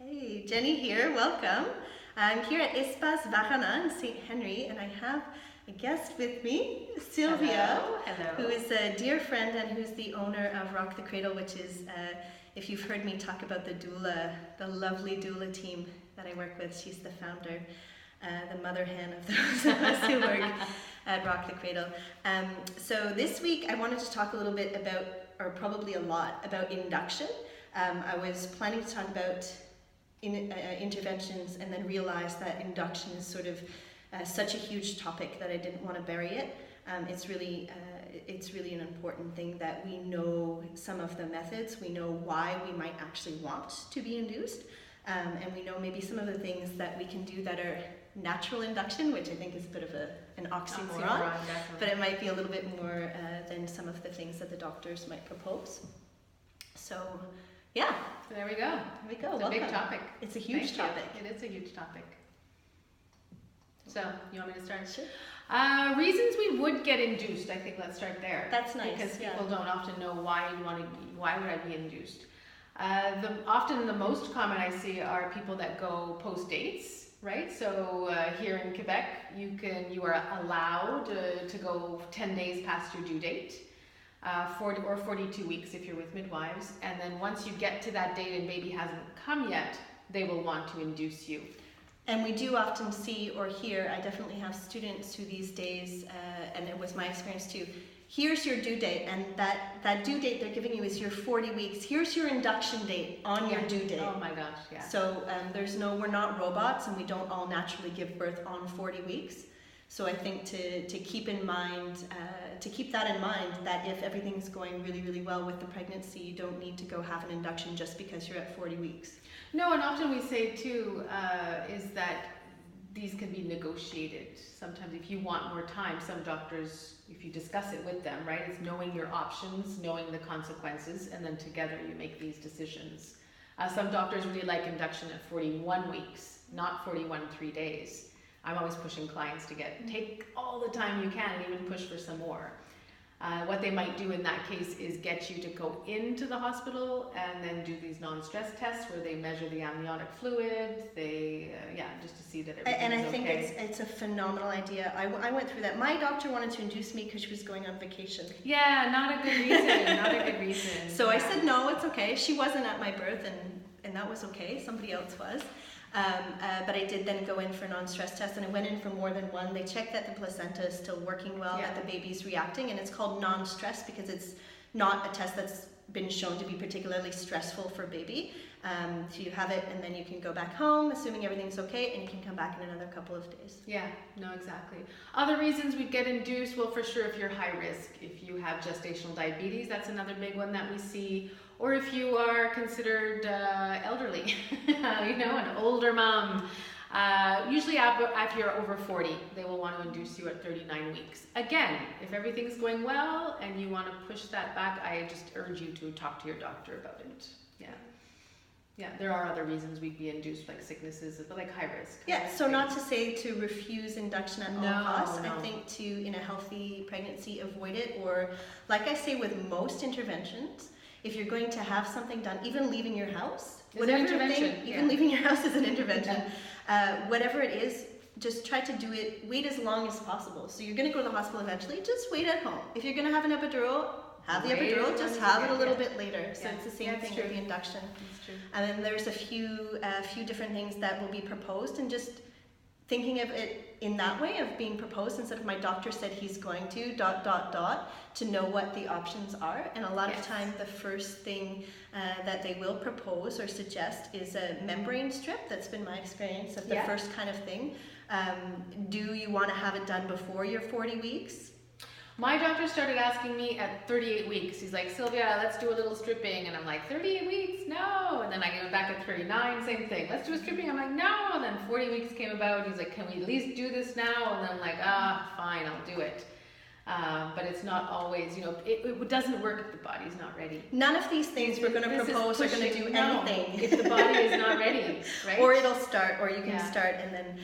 Hey, Jenny here, welcome. I'm here at Espace Varana in St. Henry, and I have a guest with me, Sylvia, Hello. who is a dear friend and who's the owner of Rock the Cradle, which is, if you've heard me talk about the doula, the lovely doula team that I work with, she's the founder, the mother hen of those of us who work at Rock the Cradle. So this week I wanted to talk a little bit about, or probably a lot, about induction. I was planning to talk about interventions and then realized that induction is sort of such a huge topic that I didn't want to bury it. It's really an important thing that we know some of the methods, we know why we might actually want to be induced, and we know maybe some of the things that we can do that are natural induction, which I think is a bit of an oxymoron, but it might be a little bit more than some of the things that the doctors might propose. So yeah. So there we go. It's a big topic. It's a huge topic. It is a huge topic. So, you want me to start? Sure. Reasons we would get induced. I think let's start there. That's nice. Because people don't often know why would I be induced. Often the most common I see are people that go post dates, right? So here in Quebec, you are allowed to go 10 days past your due date. 40 or 42 weeks if you're with midwives, and then once you get to that date and baby hasn't come yet, they will want to induce you. And we do often see or hear, I definitely have students who these days, and it was my experience too, here's your due date, and that due date they're giving you is your 40 weeks. Here's your induction date on your due date. Oh my gosh, yeah. So we're not robots, and we don't all naturally give birth on 40 weeks. So I think to keep in mind, that in mind, that if everything's going really, really well with the pregnancy, you don't need to go have an induction just because you're at 40 weeks. No, and often we say too, is that these can be negotiated. Sometimes if you want more time, some doctors, if you discuss it with them, right, it's knowing your options, knowing the consequences, and then together you make these decisions. Some doctors really like induction at 41 weeks, not 3 days. I'm always pushing clients to take all the time you can and even push for some more. What they might do in that case is get you to go into the hospital and then do these non-stress tests where they measure the amniotic fluid, just to see that everything's okay. And I think it's a phenomenal idea. I went through that. My doctor wanted to induce me because she was going on vacation. Yeah, not a good reason, So I said, no, it's okay. She wasn't at my birth and that was okay. Somebody else was. But I did then go in for non-stress tests, and I went in for more than one. They checked that the placenta is still working well, that the baby's reacting, and it's called non-stress because it's not a test that's been shown to be particularly stressful for baby. So you have it, and then you can go back home, assuming everything's okay, and you can come back in another couple of days. Yeah, no, exactly. Other reasons we get induced, well, for sure, if you're high risk, if you have gestational diabetes, that's another big one that we see. Or if you are considered elderly, an older mom. Usually after you're over 40, they will want to induce you at 39 weeks. Again, if everything's going well and you want to push that back, I just urge you to talk to your doctor about it. Yeah, there are other reasons we'd be induced, like sicknesses, but like high risk. Yeah, so not to say to refuse induction at all costs. No. I think to, in a healthy pregnancy, avoid it. Or, like I say with most interventions, if you're going to have something done, even leaving your house, leaving your house is an intervention. Whatever it is, just try to do it, wait as long as possible. So you're going to go to the hospital eventually, just wait at home. If you're going to have an epidural, have the epidural, just have it a little bit later. So it's the same thing with the induction. And then there's a few different things that will be proposed, and just thinking of it in that way of being proposed instead of my doctor said he's going to ... to know what the options are. And a lot of time the first thing that they will propose or suggest is a membrane strip. That's been my experience of the first kind of thing. Do you want to have it done before your 40 weeks? My doctor started asking me at 38 weeks. He's like, Sylvia, let's do a little stripping. And I'm like, 38 weeks? No. And then I go back at 39, same thing. Let's do a stripping. I'm like, no. And then 40 weeks came about. He's like, can we at least do this now? And then I'm like, fine, I'll do it. But it's not always, it doesn't work if the body's not ready. None of these things we're going to propose are going to do anything. If the body is not ready, right? Or it'll start, or you can start, and then,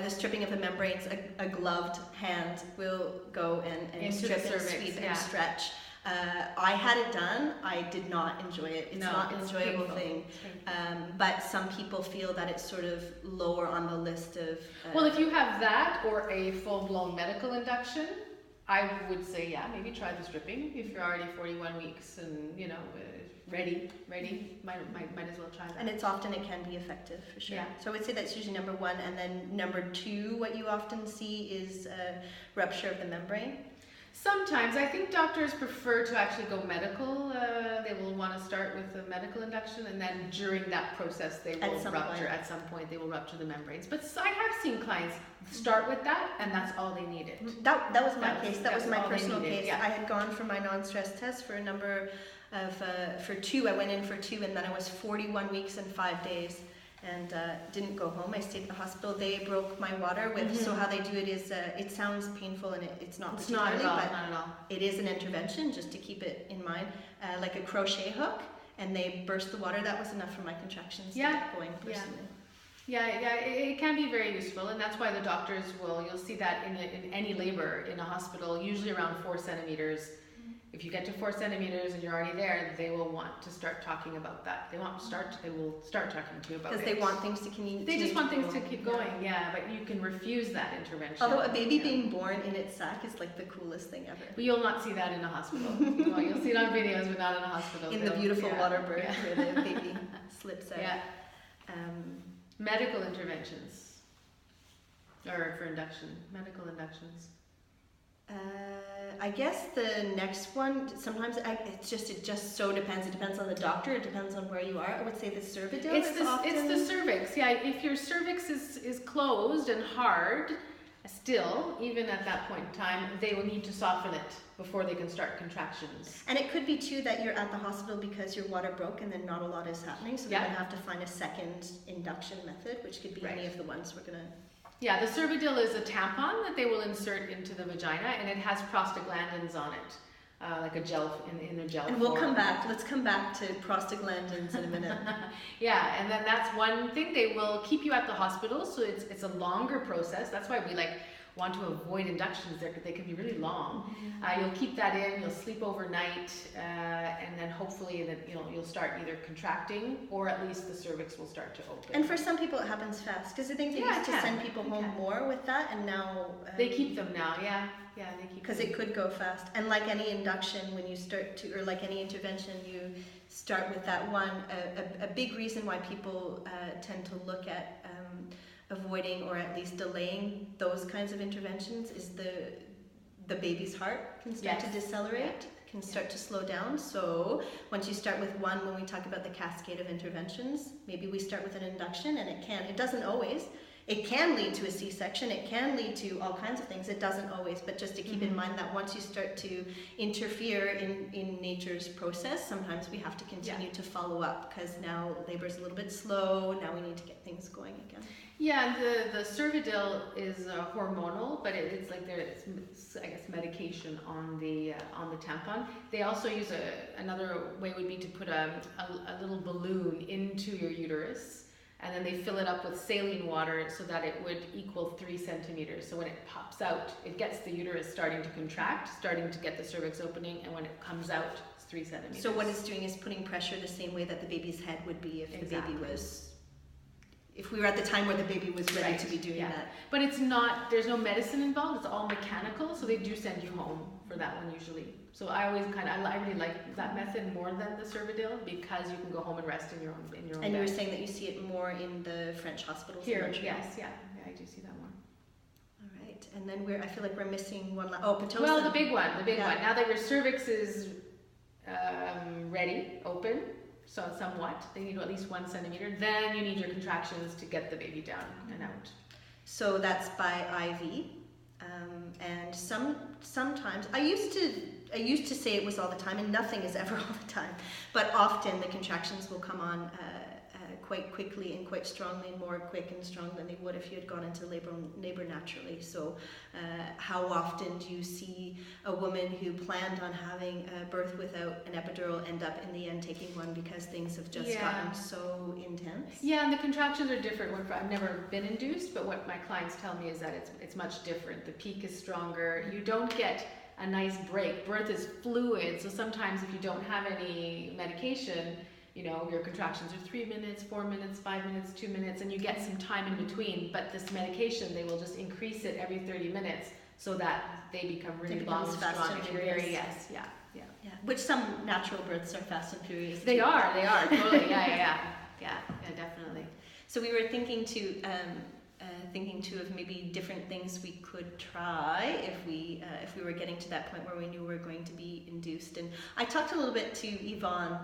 the stripping of the membranes, a gloved hand will go and strip and sweep and stretch. I had it done. I did not enjoy it. It's not an enjoyable thing. But some people feel that it's sort of lower on the list of... well, if you have that or a full-blown medical induction, I would say, yeah, maybe try the stripping. If you're already 41 weeks and, you know, ready, might as well try that. And it can be effective for sure. Yeah. So I would say that's usually number one. And then number two, what you often see is rupture of the membrane. Sometimes. I think doctors prefer to actually go medical. They will want to start with a medical induction, and then during that process they will rupture. At some point they will rupture the membranes. But I have seen clients start with that, and that's all they needed. That was my case. That was my personal case. Yeah. I had gone for my non-stress test for a number of, for 2. I went in for 2, and then I was 41 weeks and 5 days. And didn't go home. I stayed at the hospital. They broke my water with. So how they do it is, it sounds painful and it's not. It's not at all. Not at all. It is an intervention, just to keep it in mind, like a crochet hook, and they burst the water. That was enough for my contractions to get going personally. Yeah, it can be very useful, and that's why the doctors you'll see that in any labor in a hospital, usually around 4 centimeters. If you get to 4 centimeters and you're already there, they will want to start talking about that. They will start talking to you about it. Because they want things to continue. They just want things to keep going, but you can refuse that intervention. Although a baby being born in its sac is like the coolest thing ever. But you'll not see that in a hospital. You'll see it on videos, but not in a hospital. In the beautiful water birth where the baby slips out. Yeah. Medical interventions. Or for induction. Medical inductions. I guess the next one, sometimes it just so depends. It depends on the doctor. It depends on where you are. I would say the cervidil. It's the cervix. Yeah, if your cervix is closed and hard, still, even at that point in time, they will need to soften it before they can start contractions. And it could be too that you're at the hospital because your water broke and then not a lot is happening. So you're going to have to find a second induction method, which could be any of the ones we're going to... Yeah, the Cervidil is a tampon that they will insert into the vagina, and it has prostaglandins on it, like a gel in their gel. And we'll come back. Let's come back to prostaglandins in a minute. Yeah, and then that's one thing. They will keep you at the hospital, so it's a longer process. That's why we want to avoid inductions there, because they can be really long. You'll keep that in, you'll sleep overnight, and then hopefully that you'll start either contracting, or at least the cervix will start to open. And for some people it happens fast, because I think they used to send people home more with that, and now they keep them now. They keep, because it could go fast. And like any induction, when you start to, or like any intervention, you start with that one. A big reason why people tend to look at avoiding or at least delaying those kinds of interventions is the baby's heart can start to decelerate, can start to slow down. So once you start with one, when we talk about the cascade of interventions, maybe we start with an induction, and it doesn't always. It can lead to a C-section, it can lead to all kinds of things, it doesn't always, but just to keep in mind that once you start to interfere in nature's process, sometimes we have to continue to follow up, because now labor's a little bit slow, now we need to get things going again. Yeah, the Cervidil is hormonal, but it's like there's, I guess, medication on the tampon. They also use another way would be to put a little balloon into your uterus, and then they fill it up with saline water so that it would equal 3 centimeters. So when it pops out, it gets the uterus starting to contract, starting to get the cervix opening, and when it comes out, it's 3 centimeters. So what it's doing is putting pressure the same way that the baby's head would be if the baby was... If we were at the time where the baby was ready to be doing that. But it's not, there's no medicine involved, it's all mechanical, so they do send you home for that one usually. So I always I really like that method more than the Cervidil, because you can go home and rest in your own bed. And you were saying that you see it more in the French hospitals here, in Montreal. yes, yeah, I do see that more. All right, and then I feel like we're missing one Pitocin. Well, the big one. Now that your cervix is ready, open, so somewhat, they need at least 1 centimeter, then you need your contractions to get the baby down and out. So that's by IV, and sometimes I used to say it was all the time, and nothing is ever all the time, but often the contractions will come on quite quickly and quite strongly, more quick and strong than they would if you had gone into labor naturally. So how often do you see a woman who planned on having a birth without an epidural end up in the end taking one because things have just gotten so intense? Yeah, and the contractions are different. I've never been induced, but what my clients tell me is that it's much different. The peak is stronger. You don't get a nice break. Birth is fluid, so sometimes if you don't have any medication, you know, your contractions are 3 minutes, 4 minutes, 5 minutes, 2 minutes, and you get some time in between. But this medication, they will just increase it every 30 minutes so that they become really long and strong and very, yes, yeah. Which some natural births are fast and furious. They are, totally, yeah, definitely. So we were thinking too of maybe different things we could try if we were getting to that point where we knew we were going to be induced. And I talked a little bit to Yvonne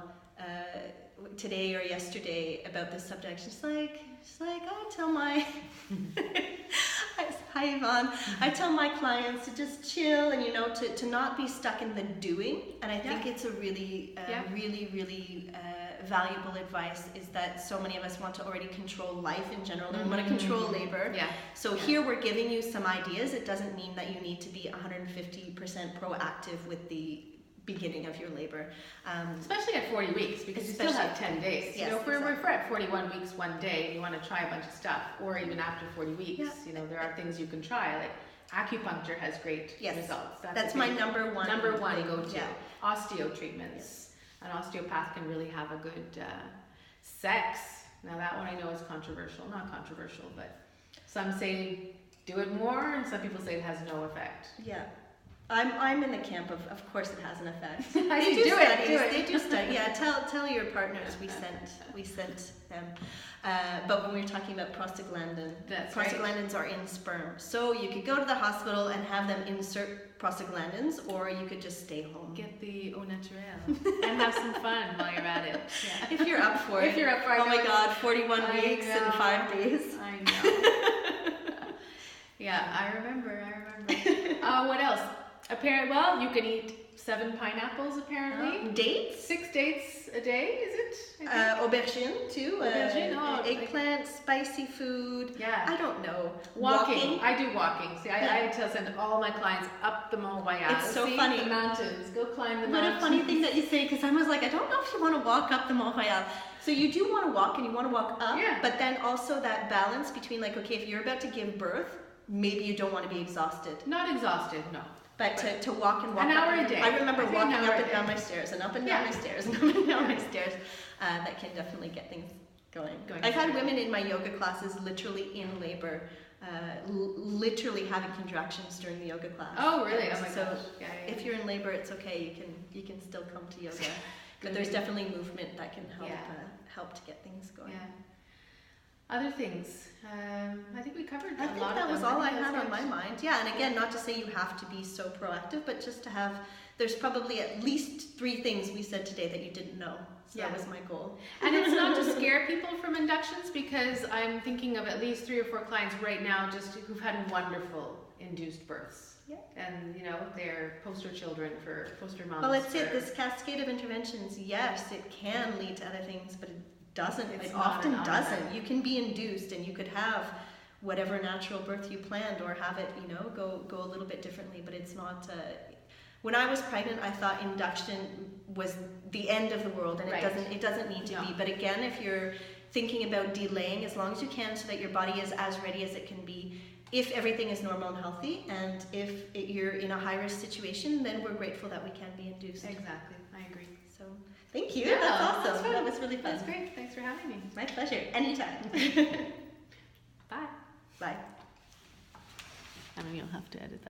today or yesterday about this subject. She's like, I tell my hi Yvonne, I tell my clients to just chill and, you know, to not be stuck in the doing. And I think it's a really really valuable advice, is that so many of us want to already control life in general, and we want to control labor. So here we're giving you some ideas. It doesn't mean that you need to be 150% proactive with the beginning of your labor, especially at 40 weeks, because you still have 10 days. Yes, you know, if we're at 41 weeks one day and you want to try a bunch of stuff, or even after 40 weeks, you know, there are things you can try, like acupuncture has great results. That's my number one go-to. Osteo treatments. An osteopath can really have a good sex. Now that one I know is controversial, not controversial, but some say do it more, and some people say it has no effect. I'm in the camp of course it has an effect. They do studies. They do study. Yeah, tell your partners we sent them. But when we were talking about prostaglandin, prostaglandins are in sperm. So you could go to the hospital and have them insert prostaglandins, or you could just stay home. Get the au naturel and have some fun while you're at it. If you're up for it. Oh my God, 41 weeks and 5 days. I know. I remember. What else? Well, you can eat 7 pineapples apparently. Dates? 6 dates a day, is it? Aubergine too. Eggplant, okay. Spicy food. I don't know. Walking. I do walking. See, I send all my clients up the Mont Royal. It's so funny. The mountains. Go climb the mountains. What a funny thing that you say, because I was like, I don't know if you want to walk up the Mont Royal. So you do want to walk, and you want to walk up, but then also that balance between, like, okay, if you're about to give birth, maybe you don't want to be exhausted. Not exhausted, no. But to walk and walk an hour a day. I remember walking up and down my stairs and up and down my stairs and up and down my stairs. That can definitely get things going. I've had women in my yoga classes literally in labor, literally having contractions during the yoga class. Oh, really? Oh my so gosh. If you're in labor, it's okay. You can still come to yoga. But there's definitely movement that can help to get things going. Other things. I think we covered a lot of them. I think that was all I had on my mind. Yeah, and again, not to say you have to be so proactive, but just to have, there's probably at least 3 things we said today that you didn't know. So that was my goal. And it's not to scare people from inductions, because I'm thinking of at least 3 or 4 clients right now just who've had wonderful induced births. And, you know, they're poster children for poster moms. Well, it's this cascade of interventions, yes, it can lead to other things, but it doesn't. It often doesn't. You can be induced, and you could have whatever natural birth you planned, or have it, you know, go a little bit differently. But it's not. When I was pregnant, I thought induction was the end of the world, and it doesn't need to be. But again, if you're thinking about delaying as long as you can, so that your body is as ready as it can be, if everything is normal and healthy, and if you're in a high risk situation, then we're grateful that we can be induced. Exactly, I agree. So. Thank you. That's awesome. That was really fun. That's great. Thanks for having me. My pleasure. Anytime. Bye. Bye. I know you'll have to edit that.